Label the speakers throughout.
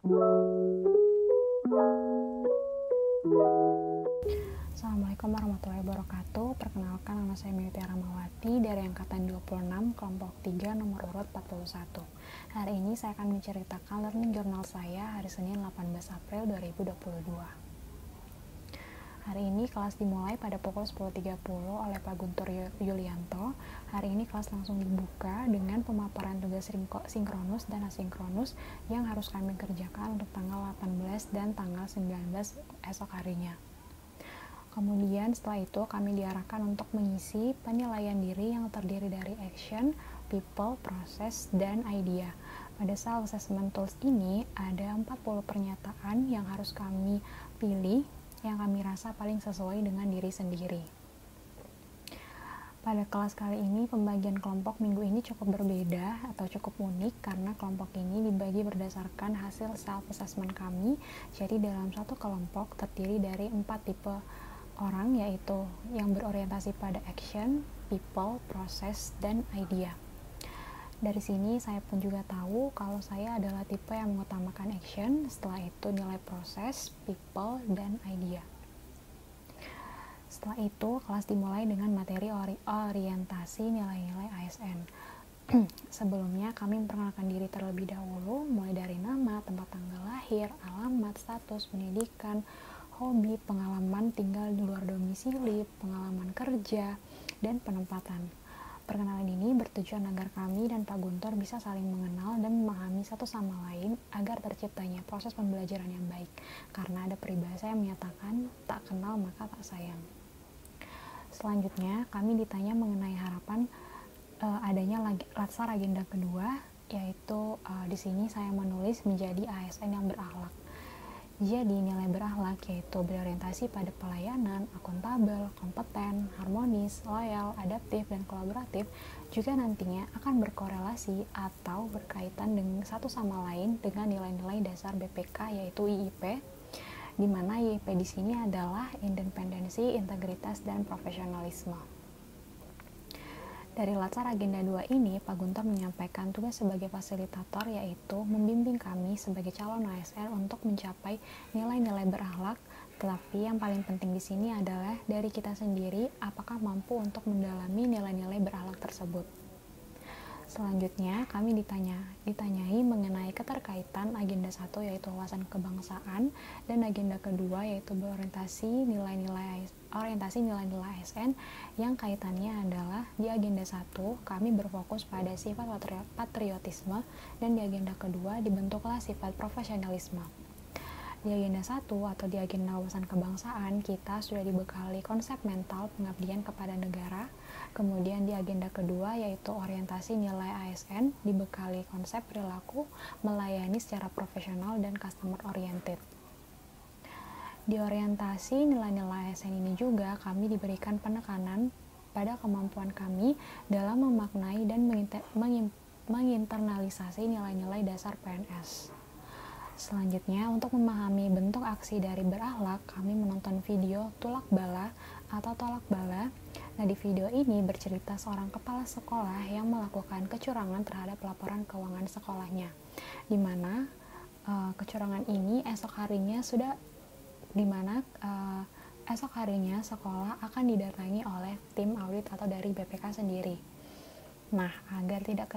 Speaker 1: Assalamualaikum warahmatullahi wabarakatuh. Perkenalkan, nama saya Mewiti Ramawati dari angkatan 26, kelompok 3, nomor urut 41. Hari ini saya akan menceritakan learning journal saya hari Senin 18 April 2022. Hari ini kelas dimulai pada pukul 10.30 oleh Pak Guntur Yulianto. Hari ini kelas langsung dibuka dengan pemaparan tugas sinkronus dan asinkronus yang harus kami kerjakan untuk tanggal 18 dan tanggal 19 esok harinya. Kemudian setelah itu kami diarahkan untuk mengisi penilaian diri yang terdiri dari action, people, proses, dan idea. Pada self assessment tools ini ada 40 pernyataan yang harus kami pilih yang kami rasa paling sesuai dengan diri sendiri. Pada kelas kali ini pembagian kelompok minggu ini cukup berbeda atau cukup unik karena kelompok ini dibagi berdasarkan hasil self assessment kami. Jadi dalam satu kelompok terdiri dari 4 tipe orang, yaitu yang berorientasi pada action, people, proses, dan idea. Dari sini saya pun juga tahu kalau saya adalah tipe yang mengutamakan action, setelah itu nilai proses, people, dan idea. Setelah itu kelas dimulai dengan materi orientasi nilai-nilai ASN. Sebelumnya kami memperkenalkan diri terlebih dahulu, mulai dari nama, tempat tanggal lahir, alamat, status pendidikan, hobi, pengalaman tinggal di luar domisili, pengalaman kerja, dan penempatan. Perkenalan ini bertujuan agar kami dan Pak Guntur bisa saling mengenal dan memahami satu sama lain agar terciptanya proses pembelajaran yang baik. Karena ada peribahasa yang menyatakan, tak kenal maka tak sayang. Selanjutnya, kami ditanya mengenai harapan adanya latsar agenda kedua, yaitu di sini saya menulis menjadi ASN yang berakhlak. Jadi nilai berakhlak yaitu berorientasi pada pelayanan, akuntabel, kompeten, harmonis, loyal, adaptif, dan kolaboratif juga nantinya akan berkorelasi atau berkaitan dengan satu sama lain dengan nilai-nilai dasar BPK yaitu IIP, di mana IIP di sini adalah independensi, integritas, dan profesionalisme. Dari latsar agenda 2 ini, Pak Guntur menyampaikan tugas sebagai fasilitator, yaitu membimbing kami sebagai calon ASN untuk mencapai nilai-nilai berakhlak. Tetapi yang paling penting di sini adalah dari kita sendiri, apakah mampu untuk mendalami nilai-nilai berakhlak tersebut. Selanjutnya, kami ditanyai mengenai keterkaitan agenda 1 yaitu wawasan kebangsaan dan agenda kedua yaitu berorientasi nilai-nilai ASN yang kaitannya adalah di agenda 1 kami berfokus pada sifat patriotisme dan di agenda kedua dibentuklah sifat profesionalisme. Di agenda 1 atau di agenda wawasan kebangsaan kita sudah dibekali konsep mental pengabdian kepada negara. Kemudian di agenda kedua yaitu orientasi nilai ASN dibekali konsep perilaku melayani secara profesional dan customer oriented. Di orientasi nilai-nilai ASN ini juga kami diberikan penekanan pada kemampuan kami dalam memaknai dan menginternalisasi nilai-nilai dasar PNS. Selanjutnya, untuk memahami bentuk aksi dari berakhlak, kami menonton video Tulak Bala atau Tolak Bala. Nah, di video ini bercerita seorang kepala sekolah yang melakukan kecurangan terhadap laporan keuangan sekolahnya, di mana kecurangan ini esok harinya sekolah akan didatangi oleh tim audit atau dari BPK sendiri. Nah, agar tidak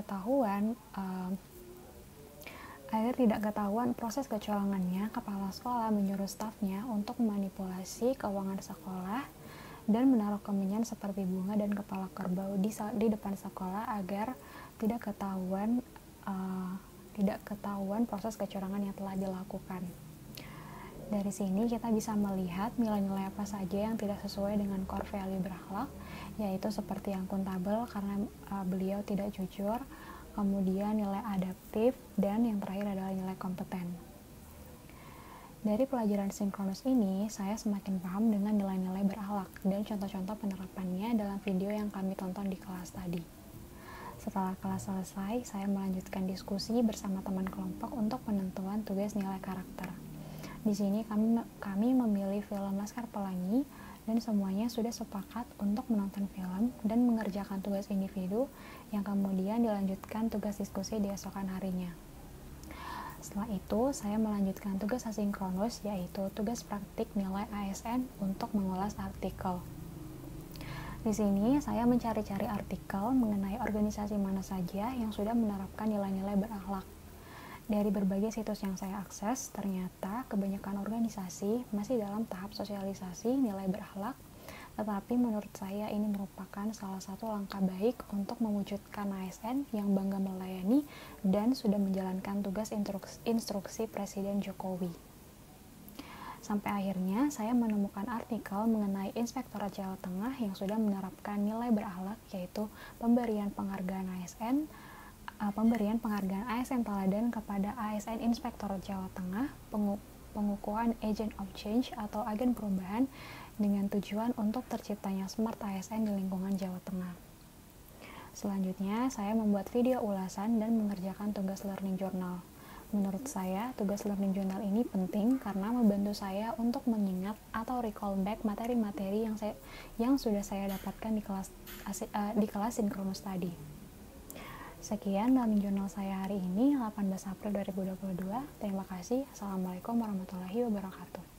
Speaker 1: ketahuan proses kecurangannya, kepala sekolah menyuruh stafnya untuk memanipulasi keuangan sekolah dan menaruh kemenyan seperti bunga dan kepala kerbau di depan sekolah agar tidak ketahuan proses kecurangan yang telah dilakukan. Dari sini kita bisa melihat nilai-nilai apa saja yang tidak sesuai dengan core value berakhlak, yaitu seperti yang akuntabel karena beliau tidak jujur, kemudian nilai adaptif, dan yang terakhir adalah nilai kompeten. Dari pelajaran sinkronus ini, saya semakin paham dengan nilai-nilai berakhlak dan contoh-contoh penerapannya dalam video yang kami tonton di kelas tadi. Setelah kelas selesai, saya melanjutkan diskusi bersama teman kelompok untuk penentuan tugas nilai karakter. Di sini kami memilih film Laskar Pelangi dan semuanya sudah sepakat untuk menonton film dan mengerjakan tugas individu yang kemudian dilanjutkan tugas diskusi di esokan harinya. Setelah itu, saya melanjutkan tugas asinkronus, yaitu tugas praktik nilai ASN untuk mengulas artikel. Di sini, saya mencari-cari artikel mengenai organisasi mana saja yang sudah menerapkan nilai-nilai berakhlak. Dari berbagai situs yang saya akses, ternyata kebanyakan organisasi masih dalam tahap sosialisasi nilai berakhlak, tetapi menurut saya ini merupakan salah satu langkah baik untuk mewujudkan ASN yang bangga melayani dan sudah menjalankan tugas instruksi Presiden Jokowi. Sampai akhirnya saya menemukan artikel mengenai Inspektorat Jawa Tengah yang sudah menerapkan nilai berakhlak, yaitu pemberian penghargaan ASN Teladan kepada ASN Inspektorat Jawa Tengah, pengukuhan Agent of Change atau agen perubahan dengan tujuan untuk terciptanya Smart ASN di lingkungan Jawa Tengah. Selanjutnya, saya membuat video ulasan dan mengerjakan tugas learning journal. Menurut saya, tugas learning journal ini penting karena membantu saya untuk mengingat atau recall back materi-materi yang sudah saya dapatkan di kelas sinkronus tadi. Sekian learning journal saya hari ini, 18 April 2022. Terima kasih. Assalamualaikum warahmatullahi wabarakatuh.